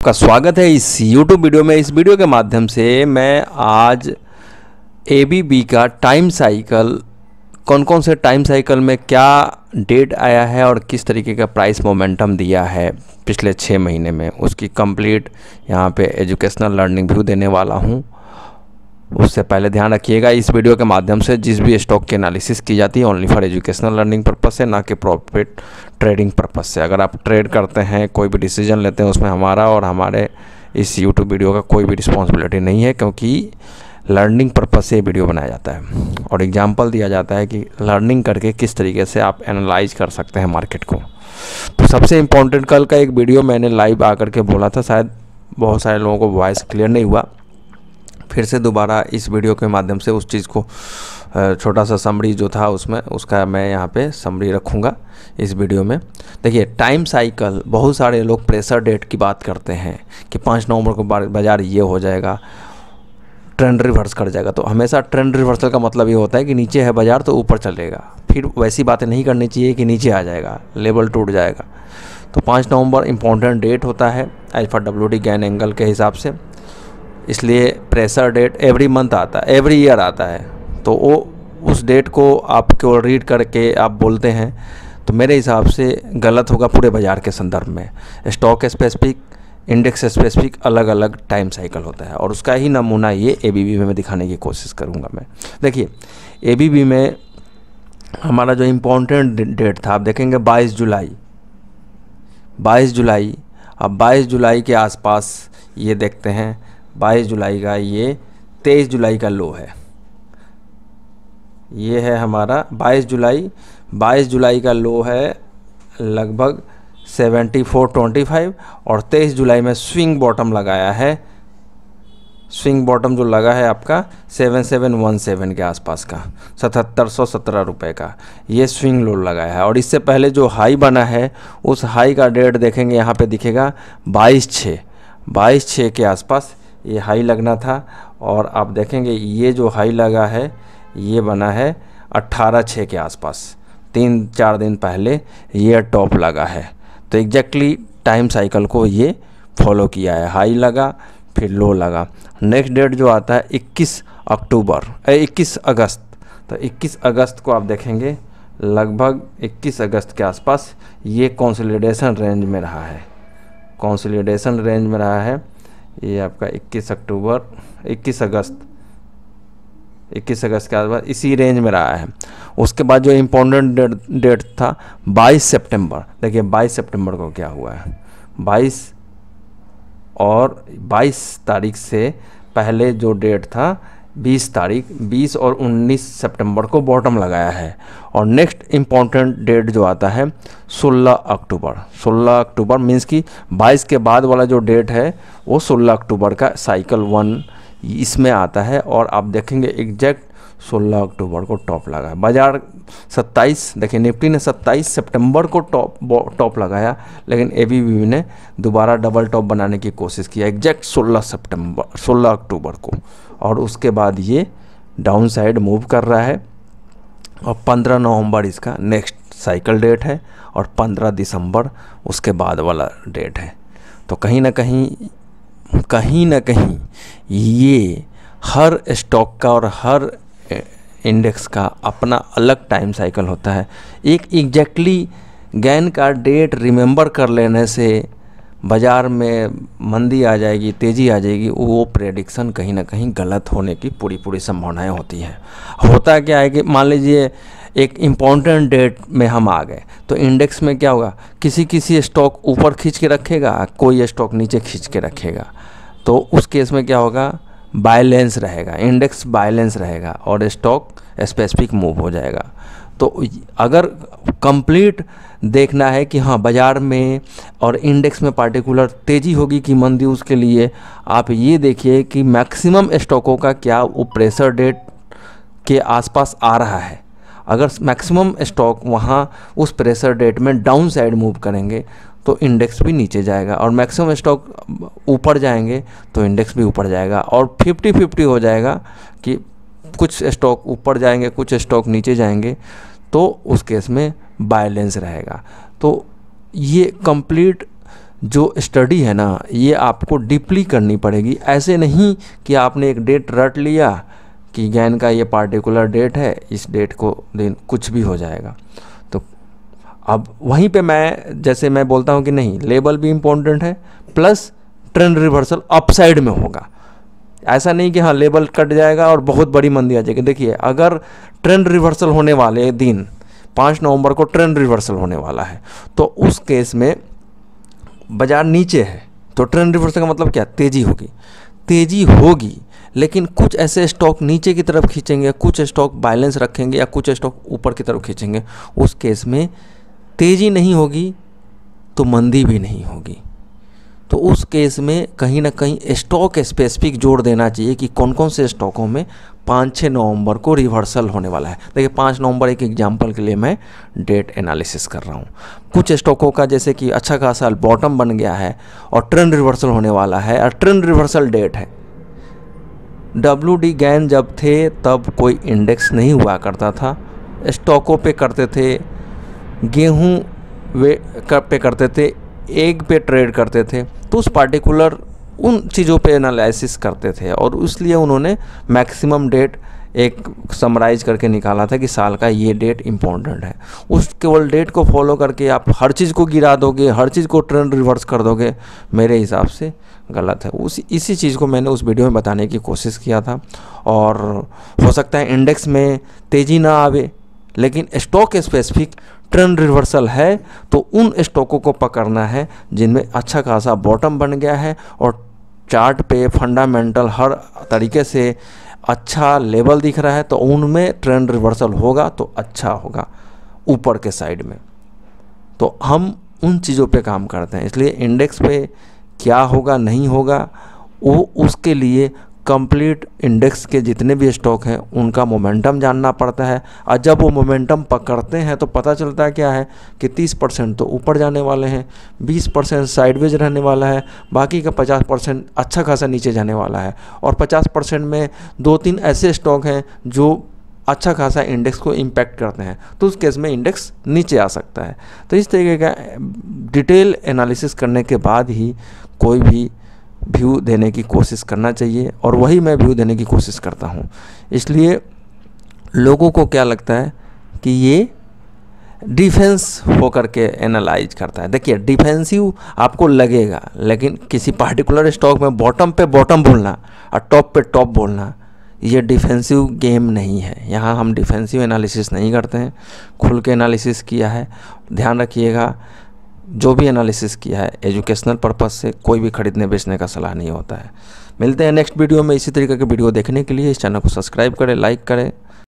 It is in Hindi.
का स्वागत है इस YouTube वीडियो में। इस वीडियो के माध्यम से मैं आज ABB का टाइम साइकिल, कौन कौन से टाइम साइकिल में क्या डेट आया है और किस तरीके का प्राइस मोमेंटम दिया है पिछले 6 महीने में, उसकी कंप्लीट यहाँ पे एजुकेशनल लर्निंग व्यू देने वाला हूँ। उससे पहले ध्यान रखिएगा, इस वीडियो के माध्यम से जिस भी स्टॉक की एनालिसिस की जाती है only for educational learning purpose से, ना कि प्रॉफिट ट्रेडिंग पर्पस से। अगर आप ट्रेड करते हैं, कोई भी डिसीजन लेते हैं, उसमें हमारा और हमारे इस यूट्यूब वीडियो का कोई भी रिस्पॉन्सिबिलिटी नहीं है, क्योंकि लर्निंग पर्पस से वीडियो बनाया जाता है और एग्जाम्पल दिया जाता है कि लर्निंग करके किस तरीके से आप एनालाइज कर सकते हैं मार्केट को। तो सबसे इम्पोर्टेंट, कल का एक वीडियो मैंने लाइव आकर के बोला था, शायद बहुत सारे लोगों को वॉइस क्लियर नहीं हुआ। फिर से दोबारा इस वीडियो के माध्यम से उस चीज़ को छोटा सा समरी जो था उसमें, उसका मैं यहाँ पे समरी रखूँगा इस वीडियो में। देखिए, टाइम साइकिल, बहुत सारे लोग प्रेशर डेट की बात करते हैं कि 5 नवंबर को बाज़ार ये हो जाएगा, ट्रेंड रिवर्स कर जाएगा। तो हमेशा ट्रेंड रिवर्सल का मतलब ये होता है कि नीचे है बाज़ार तो ऊपर चलेगा। फिर वैसी बातें नहीं करनी चाहिए कि नीचे आ जाएगा, लेवल टूट जाएगा। तो 5 नवंबर इम्पॉर्टेंट डेट होता है अल्फा WD गैन एंगल के हिसाब से, इसलिए प्रेशर डेट एवरी मंथ आता है, एवरी ईयर आता है। तो वो उस डेट को आप केवल रीड करके आप बोलते हैं तो मेरे हिसाब से गलत होगा पूरे बाज़ार के संदर्भ में। स्टॉक स्पेसिफिक, इंडेक्स स्पेसिफिक अलग अलग टाइम साइकिल होता है और उसका ही नमूना ये ABB में मैं दिखाने की कोशिश करूँगा मैं। देखिए, ABB में हमारा जो इम्पोर्टेंट डेट था, आप देखेंगे 22 जुलाई। अब 22 जुलाई के आसपास ये देखते हैं, 22 जुलाई का ये 23 जुलाई का लो है। ये है हमारा 22 जुलाई का लो है लगभग 74.25 और 23 जुलाई में स्विंग बॉटम लगाया है। स्विंग बॉटम जो लगा है आपका 7717 के आसपास का, 7717 रुपये का ये स्विंग लो लगाया है। और इससे पहले जो हाई बना है उस हाई का डेट देखेंगे, यहाँ पे दिखेगा 22/6 के आसपास ये हाई लगना था। और आप देखेंगे ये जो हाई लगा है ये बना है 18/6 के आसपास, 3-4 दिन पहले ये टॉप लगा है। तो एग्जैक्टली टाइम साइकिल को ये फॉलो किया है, हाई लगा फिर लो लगा। नेक्स्ट डेट जो आता है 21 अगस्त। तो 21 अगस्त को आप देखेंगे लगभग 21 अगस्त के आसपास ये कंसोलिडेशन रेंज में रहा है, ये आपका 21 अगस्त के आसपास इसी रेंज में रहा है। उसके बाद जो इम्पोर्टेंट डेट था 22 सितंबर। देखिए 22 सितंबर को क्या हुआ है, 22 तारीख से पहले जो डेट था 20 और 19 सितंबर को बॉटम लगाया है। और नेक्स्ट इम्पॉर्टेंट डेट जो आता है 16 अक्टूबर मीन्स कि 22 के बाद वाला जो डेट है वो 16 अक्टूबर का साइकिल 1 इसमें आता है। और आप देखेंगे एग्जैक्ट 16 अक्टूबर को टॉप लगा है बाज़ार। 27, देखिए निफ्टी ने 27 सितंबर को टॉप लगाया, लेकिन ABB ने दोबारा डबल टॉप बनाने की कोशिश किया एग्जैक्ट 16 अक्टूबर को। और उसके बाद ये डाउन साइड मूव कर रहा है और 15 नवंबर इसका नेक्स्ट साइकिल डेट है और 15 दिसंबर उसके बाद वाला डेट है। तो कहीं ना कहीं ये हर स्टॉक का और हर इंडेक्स का अपना अलग टाइम साइकिल होता है। एक एग्जैक्टली गैन का डेट रिमेंबर कर लेने से बाज़ार में मंदी आ जाएगी, तेज़ी आ जाएगी, वो प्रेडिक्शन कहीं ना कहीं गलत होने की पूरी संभावनाएं होती हैं। होता क्या है कि मान लीजिए एक इम्पॉर्टेंट डेट में हम आ गए तो इंडेक्स में क्या होगा, किसी स्टॉक ऊपर खींच के रखेगा, कोई स्टॉक नीचे खींच के रखेगा। तो उस केस में क्या होगा, बैलेंस रहेगा, इंडेक्स बैलेंस रहेगा और स्टॉक स्पेसिफिक मूव हो जाएगा। तो अगर कंप्लीट देखना है कि हाँ बाज़ार में और इंडेक्स में पार्टिकुलर तेज़ी होगी कि मंदी, उसके लिए आप ये देखिए कि मैक्सिमम स्टॉकों का क्या वो प्रेशर डेट के आसपास आ रहा है। अगर मैक्सिमम स्टॉक वहाँ उस प्रेशर डेट में डाउन साइड मूव करेंगे तो इंडेक्स भी नीचे जाएगा, और मैक्सिमम स्टॉक ऊपर जाएंगे तो इंडेक्स भी ऊपर जाएगा। और 50-50 हो जाएगा कि कुछ स्टॉक ऊपर जाएंगे, कुछ स्टॉक नीचे जाएंगे, तो उस केस में बैलेंस रहेगा। तो ये कंप्लीट जो स्टडी है ना ये आपको डीपली करनी पड़ेगी। ऐसे नहीं कि आपने एक डेट रट लिया कि गैन का ये पार्टिकुलर डेट है, इस डेट को दिन कुछ भी हो जाएगा। तो अब वहीं पे मैं बोलता हूँ कि नहीं, लेबल भी इम्पोर्टेंट है प्लस ट्रेंड रिवर्सल अपसाइड में होगा। ऐसा नहीं कि हाँ लेबल कट जाएगा और बहुत बड़ी मंदी आ जाएगी। देखिए अगर ट्रेंड रिवर्सल होने वाले दिन 5 नवंबर को ट्रेंड रिवर्सल होने वाला है, तो उस केस में बाजार नीचे है तो ट्रेंड रिवर्सल का मतलब क्या, तेजी होगी लेकिन कुछ ऐसे स्टॉक नीचे की तरफ खींचेंगे, कुछ स्टॉक बैलेंस रखेंगे या कुछ स्टॉक ऊपर की तरफ खींचेंगे। उस केस में तेजी नहीं होगी तो मंदी भी नहीं होगी। तो उस केस में कहीं ना कहीं स्टॉक स्पेसिफिक जोड़ देना चाहिए कि कौन कौन से स्टॉकों में 5-6 नवंबर को रिवर्सल होने वाला है। देखिए 5 नवंबर एक एग्जांपल के लिए मैं डेट एनालिसिस कर रहा हूँ। कुछ स्टॉकों का जैसे कि अच्छा खासा बॉटम बन गया है और ट्रेंड रिवर्सल होने वाला है और ट्रेंड रिवर्सल डेट है। WD गैन जब थे तब कोई इंडेक्स नहीं हुआ करता था, स्टॉकों पे करते थे, गेहूँ पे करते थे, एग पे ट्रेड करते थे। तो उस पार्टिकुलर उन चीज़ों पे एनालिसिस करते थे और इसलिए उन्होंने मैक्सिमम डेट एक समराइज करके निकाला था कि साल का ये डेट इम्पोर्टेंट है। उस केवल डेट को फॉलो करके आप हर चीज़ को गिरा दोगे, हर चीज़ को ट्रेंड रिवर्स कर दोगे, मेरे हिसाब से गलत है। इसी चीज़ को मैंने उस वीडियो में बताने की कोशिश किया था। और हो सकता है इंडेक्स में तेज़ी ना आवे लेकिन स्टॉक स्पेसिफिक ट्रेंड रिवर्सल है तो उन स्टॉकों को पकड़ना है जिनमें अच्छा खासा बॉटम बन गया है और चार्ट पे फंडामेंटल हर तरीके से अच्छा लेवल दिख रहा है, तो उनमें ट्रेंड रिवर्सल होगा तो अच्छा होगा ऊपर के साइड में। तो हम उन चीज़ों पे काम करते हैं, इसलिए इंडेक्स पे क्या होगा नहीं होगा वो उसके लिए कंप्लीट इंडेक्स के जितने भी स्टॉक हैं उनका मोमेंटम जानना पड़ता है। और जब वो मोमेंटम पकड़ते हैं तो पता चलता है क्या है कि 30% तो ऊपर जाने वाले हैं, 20% साइडवेज रहने वाला है, बाकी का 50% अच्छा खासा नीचे जाने वाला है और 50% में 2-3 ऐसे स्टॉक हैं जो अच्छा खासा इंडेक्स को इम्पैक्ट करते हैं, तो उस केस में इंडेक्स नीचे आ सकता है। तो इस तरीके का डिटेल एनालिसिस करने के बाद ही कोई भी व्यू देने की कोशिश करना चाहिए और वही मैं व्यू देने की कोशिश करता हूँ। इसलिए लोगों को क्या लगता है कि ये डिफेंस होकर के एनालाइज करता है। देखिए डिफेंसिव आपको लगेगा लेकिन किसी पार्टिकुलर स्टॉक में बॉटम पे बॉटम बोलना और टॉप पे टॉप बोलना ये डिफेंसिव गेम नहीं है। यहाँ हम डिफेंसिव एनालिसिस नहीं करते हैं, खुल के एनालिसिस किया है। ध्यान रखिएगा जो भी एनालिसिस किया है एजुकेशनल पर्पस से, कोई भी खरीदने बेचने का सलाह नहीं होता है। मिलते हैं नेक्स्ट वीडियो में। इसी तरीके के वीडियो देखने के लिए इस चैनल को सब्सक्राइब करें, लाइक करें।